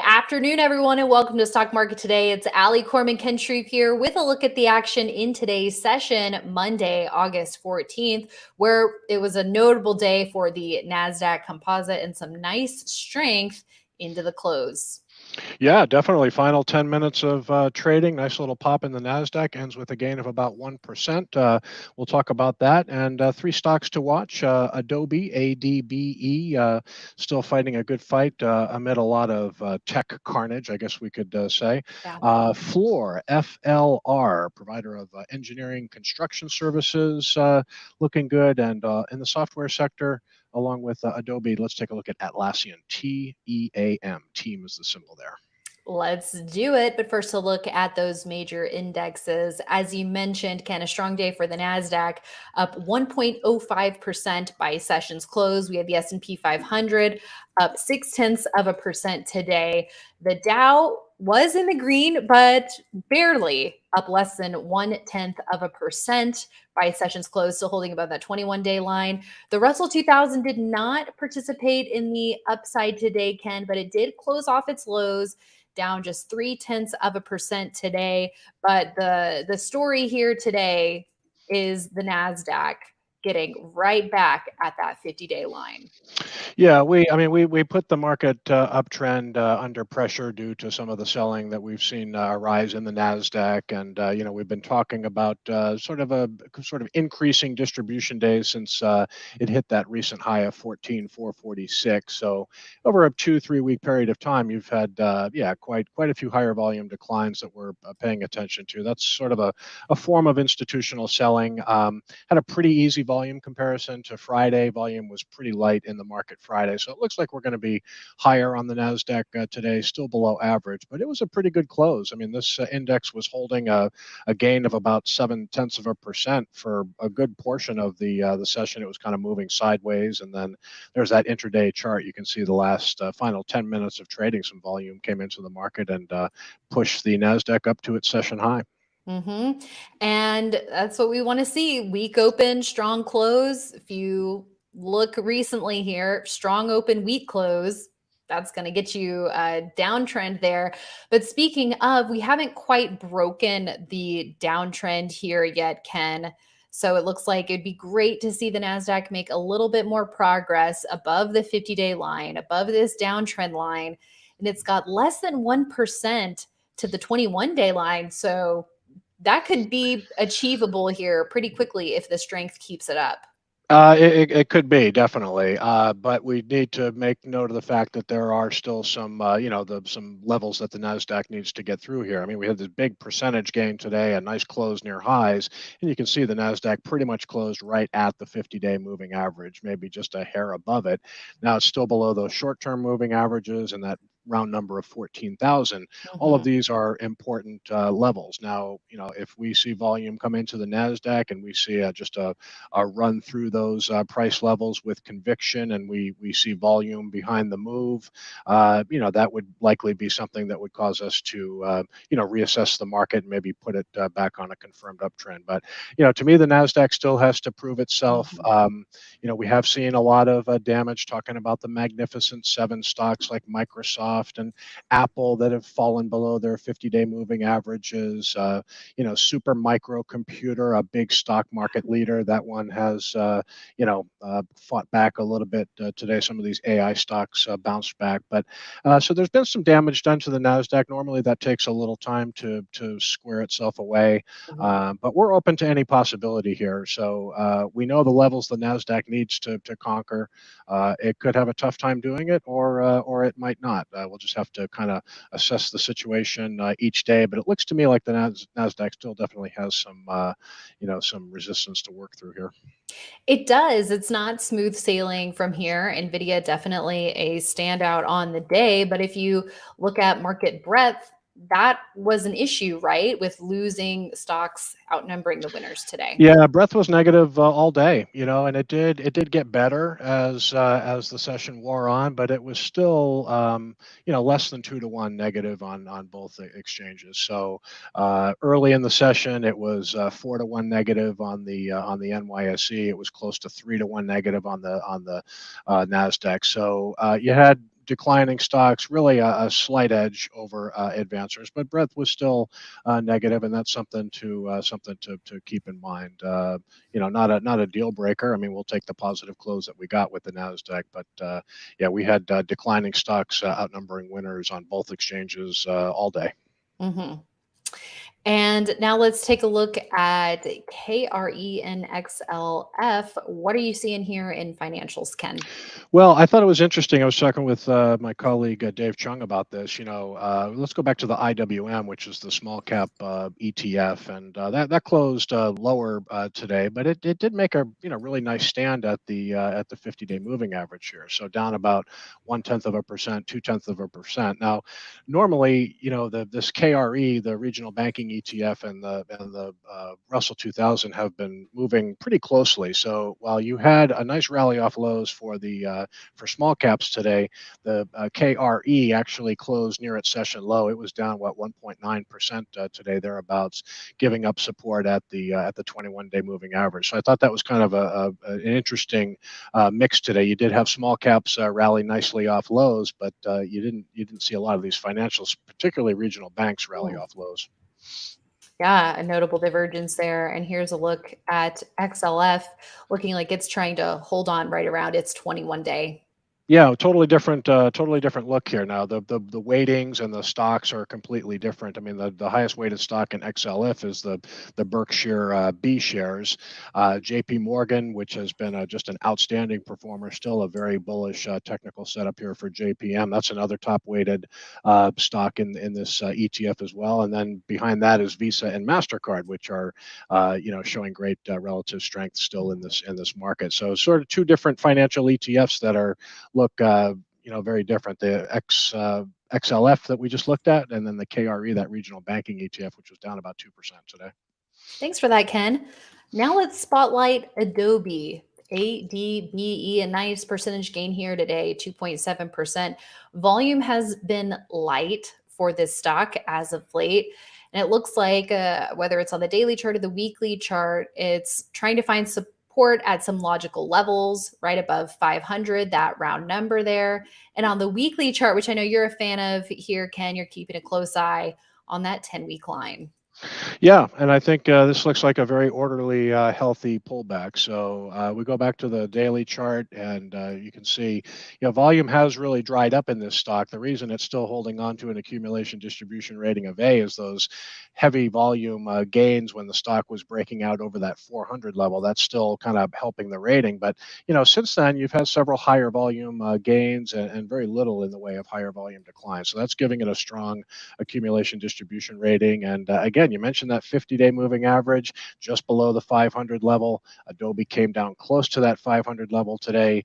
afternoon, everyone, and welcome to Stock Market Today. It's Ali, Coram, and Shreve here with a look at the action in today's session, Monday, August 14th, where it was a notable day for the Nasdaq Composite and some nice strength into the close. Yeah, definitely. Final 10 minutes of trading. Nice little pop in the Nasdaq. Ends with a gain of about 1%. We'll talk about that. And three stocks to watch. Adobe, ADBE, still fighting a good fight amid a lot of tech carnage, I guess we could say. Yeah. Fluor, FLR, provider of engineering construction services, looking good. And in the software sector, along with Adobe, let's take a look at Atlassian, TEAM. Team is the symbol there. Let's do it. But first, a look at those major indexes. As you mentioned, Ken, a strong day for the Nasdaq, up 1.05% by session's close. We had the S&P 500 up 0.6% today. The Dow was in the green, but barely up less than 0.1% by session's close, still holding above that 21-day line. The Russell 2000 did not participate in the upside today, Ken, but it did close off its lows, down just 0.3% today. But the story here today is the Nasdaq getting right back at that 50-day line. Yeah, we put the market uptrend under pressure due to some of the selling that we've seen rise in the Nasdaq, and we've been talking about sort of increasing distribution days since it hit that recent high of 14,446. So over a 2-3 week period of time, you've had quite a few higher volume declines that we're paying attention to. That's sort of a form of institutional selling. Had a pretty easy volume comparison to Friday. Volume was pretty light in the market Friday, so it looks like we're going to be higher on the Nasdaq today, still below average, but it was a pretty good close. I mean, this index was holding a gain of about 0.7% for a good portion of the session. It was kind of moving sideways, and then there's that intraday chart. You can see the last final 10 minutes of trading, some volume came into the market and pushed the Nasdaq up to its session high. And that's what we want to see. Week open, strong close. If you look recently here, strong open, weak close, that's going to get you a downtrend there. But speaking of, we haven't quite broken the downtrend here yet, Ken. So it looks like it'd be great to see the Nasdaq make a little bit more progress above the 50-day line, above this downtrend line. And it's got less than 1% to the 21-day line. So that could be achievable here pretty quickly if the strength keeps it up. It could be, definitely, but we need to make note of the fact that there are still some, some levels that the Nasdaq needs to get through here. I mean, we had this big percentage gain today, a nice close near highs, and you can see the Nasdaq pretty much closed right at the 50-day moving average, maybe just a hair above it. Now it's still below those short-term moving averages and that round number of 14,000. All of these are important levels. Now, if we see volume come into the Nasdaq and we see just a run through those price levels with conviction, and we see volume behind the move, that would likely be something that would cause us to reassess the market and maybe put it back on a confirmed uptrend. But to me, the Nasdaq still has to prove itself. We have seen a lot of damage, talking about the Magnificent Seven stocks like Microsoft and Apple that have fallen below their 50-day moving averages. Super Microcomputer, a big stock market leader, that one has fought back a little bit today. Some of these AI stocks bounced back, but so there's been some damage done to the Nasdaq. Normally that takes a little time to square itself away, but we're open to any possibility here. So we know the levels the Nasdaq needs to conquer. It could have a tough time doing it, or it might not. We'll just have to kind of assess the situation each day. But it looks to me like the Nasdaq still definitely has some resistance to work through here. It does. It's not smooth sailing from here. NVIDIA definitely a standout on the day. But if you look at market breadth, that was an issue, right? With losing stocks outnumbering the winners today. Yeah, breadth was negative all day, and it did get better as the session wore on, but it was still less than 2-to-1 negative on both the exchanges. So early in the session, it was 4-to-1 negative on the NYSE. It was close to 3-to-1 negative on the Nasdaq. So you had declining stocks, really a slight edge over advancers, but breadth was still negative, and that's something to keep in mind. Not a deal breaker. I mean, we'll take the positive close that we got with the Nasdaq, but yeah, we had declining stocks outnumbering winners on both exchanges all day. Mm-hmm. And now let's take a look at KRE and XLF. What are you seeing here in financials, Ken? Well, I thought it was interesting. I was talking with my colleague Dave Chung about this. Let's go back to the IWM, which is the small cap ETF, and that closed lower today, but it did make a really nice stand at the 50-day moving average here. So down about 0.1%, 0.2%. Now, normally, this KRE, the regional banking ETF, and the Russell 2000 have been moving pretty closely. So while you had a nice rally off lows for small caps today, the KRE actually closed near its session low. It was down 1.9% today, thereabouts, giving up support at the 21-day moving average. So I thought that was kind of an interesting mix today. You did have small caps rally nicely off lows, but you didn't see a lot of these financials, particularly regional banks, rally off lows. Yeah, a notable divergence there. And here's a look at XLF, looking like it's trying to hold on right around its 21-day. Yeah, totally different look here now. The weightings and the stocks are completely different. I mean, the highest weighted stock in XLF is the Berkshire B shares. JP Morgan, which has been just an outstanding performer, still a very bullish technical setup here for JPM. That's another top weighted stock in this ETF as well. And then behind that is Visa and Mastercard, which are showing great relative strength still in this market. So sort of two different financial ETFs that look very different. The XLF that we just looked at, and then the KRE, that regional banking ETF, which was down about 2% today. Thanks for that, Ken. Now let's spotlight Adobe. ADBE, a nice percentage gain here today, 2.7%. Volume has been light for this stock as of late. And it looks like whether it's on the daily chart or the weekly chart, it's trying to find support at some logical levels right above 500, that round number there. And on the weekly chart, which I know you're a fan of here, Ken, you're keeping a close eye on that 10-week line. Yeah, and I think this looks like a very orderly, healthy pullback. So we go back to the daily chart, and you can see, volume has really dried up in this stock. The reason it's still holding on to an accumulation distribution rating of A is those heavy volume gains when the stock was breaking out over that 400 level. That's still kind of helping the rating. But since then, you've had several higher volume gains and very little in the way of higher volume declines. So that's giving it a strong accumulation distribution rating. And again, you mentioned that 50-day moving average just below the 500 level. Adobe came down close to that 500 level today,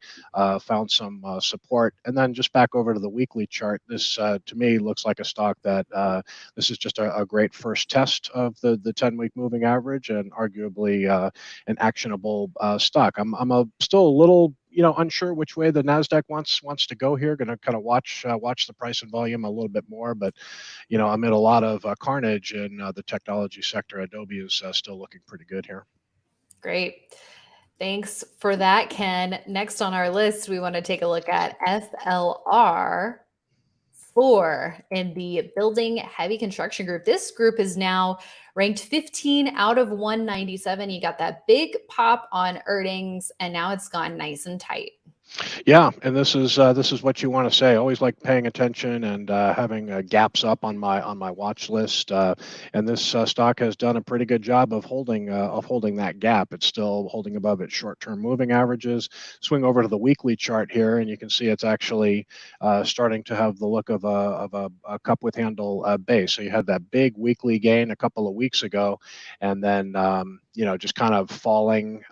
found some support. And then just back over to the weekly chart, this to me looks like a stock that this is just a great first test of the 10-week moving average, and arguably an actionable stock. I'm still a little unsure which way the Nasdaq wants to go here. Going to kind of watch the price and volume a little bit more, but amid a lot of carnage in the technology sector, Adobe is still looking pretty good here. Great. Thanks for that, Ken. Next on our list, we want to take a look at FLR, Fluor, in the building heavy construction group. This group is now ranked 15 out of 197. You got that big pop on earnings, and now it's gone nice and tight. Yeah, and this is what you want to say. Always like paying attention and having gaps up on my watch list. And this stock has done a pretty good job of holding that gap. It's still holding above its short-term moving averages. Swing over to the weekly chart here, and you can see it's actually starting to have the look of a cup with handle base. So you had that big weekly gain a couple of weeks ago, and then just kind of falling.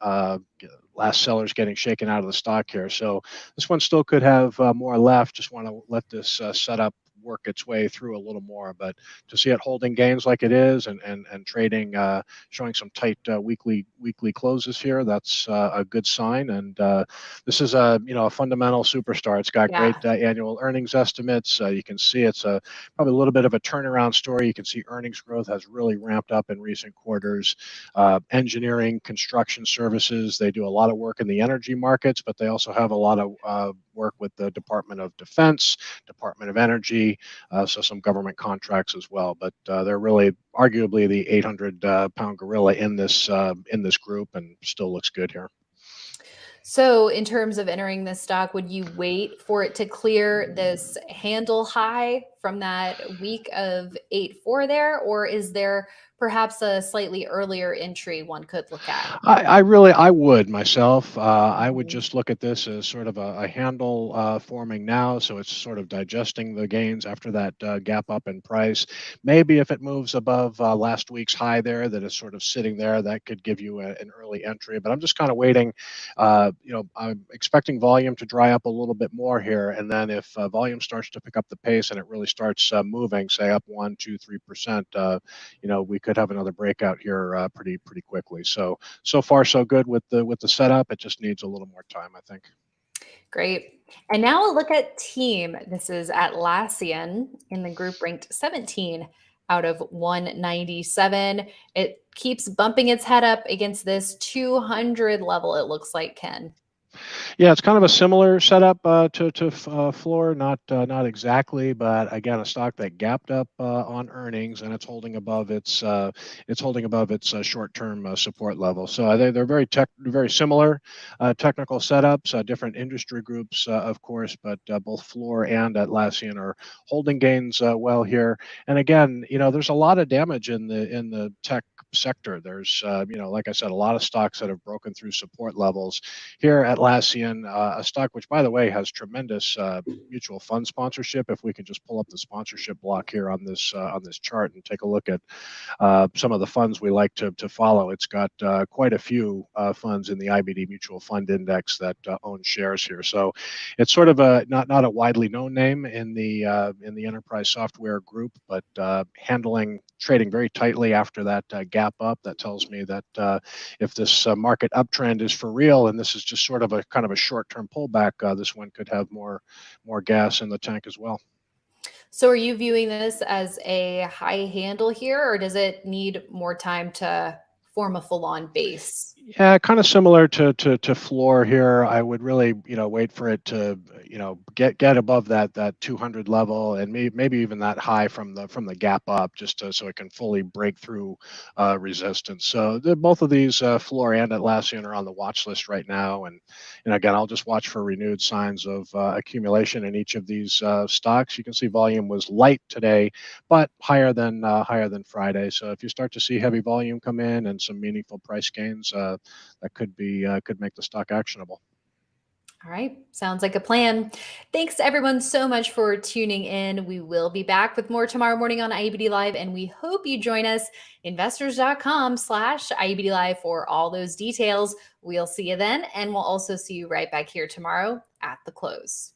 Last sellers getting shaken out of the stock here. So this one still could have more left. Just want to let this set up work its way through a little more. But to see it holding gains like it is and trading, showing some tight weekly closes here, that's a good sign. And this is a fundamental superstar. It's got Yeah. great annual earnings estimates. You can see it's probably a little bit of a turnaround story. You can see earnings growth has really ramped up in recent quarters. Engineering, construction services, they do a lot of work in the energy markets, but they also have a lot of work with the Department of Defense, Department of Energy, so some government contracts as well. But they're really arguably the 800-pound gorilla in this group, and still looks good here. So in terms of entering this stock, would you wait for it to clear this handle high from that week of 8.4 there, or is there perhaps a slightly earlier entry one could look at? I would myself. I would Mhm. just look at this as sort of a handle forming now, so it's sort of digesting the gains after that gap up in price. Maybe if it moves above last week's high there, that is sort of sitting there, that could give you an early entry. But I'm just kind of waiting. I'm expecting volume to dry up a little bit more here, and then if volume starts to pick up the pace and it really starts moving, say up 1, 2, 3%, we could have another breakout here pretty quickly. So far so good with the setup. It just needs a little more time, I think. Great. And now a look at team. This is Atlassian in the group ranked 17 out of 197. It keeps bumping its head up against this 200 level, it looks like, Ken. Yeah, it's kind of a similar setup to Fluor, not exactly, but again, a stock that gapped up on earnings, and it's holding above its short-term support level. So they're very similar technical setups, different industry groups, of course, but both Fluor and Atlassian are holding gains well here. And again, there's a lot of damage in the tech sector. There's like I said, a lot of stocks that have broken through support levels. Here, Atlassian, a stock which, by the way, has tremendous mutual fund sponsorship. If we can just pull up the sponsorship block here on this chart and take a look at some of the funds we like to follow, it's got quite a few funds in the IBD Mutual Fund Index that own shares here. So it's sort of a not a widely known name in the enterprise software group, but trading very tightly after that gap up. That tells me that if this market uptrend is for real, and this is just sort of a kind of a short-term pullback, this one could have more gas in the tank as well. So are you viewing this as a high handle here, or does it need more time to form a full-on base? Yeah, kind of similar to Fluor here. I would really, wait for it to, get above that 200 level, and maybe even that high from the gap up, just so it can fully break through resistance. So both of these, Fluor and Atlassian, are on the watch list right now, and again, I'll just watch for renewed signs of accumulation in each of these stocks. You can see volume was light today, but higher than Friday. So if you start to see heavy volume come in and some meaningful price gains, that could make the stock actionable. All right, sounds like a plan. Thanks to everyone so much for tuning in. We will be back with more tomorrow morning on IBD Live, and we hope you join us, investors.com/IBD Live, for all those details. We'll see you then, and we'll also see you right back here tomorrow at the close.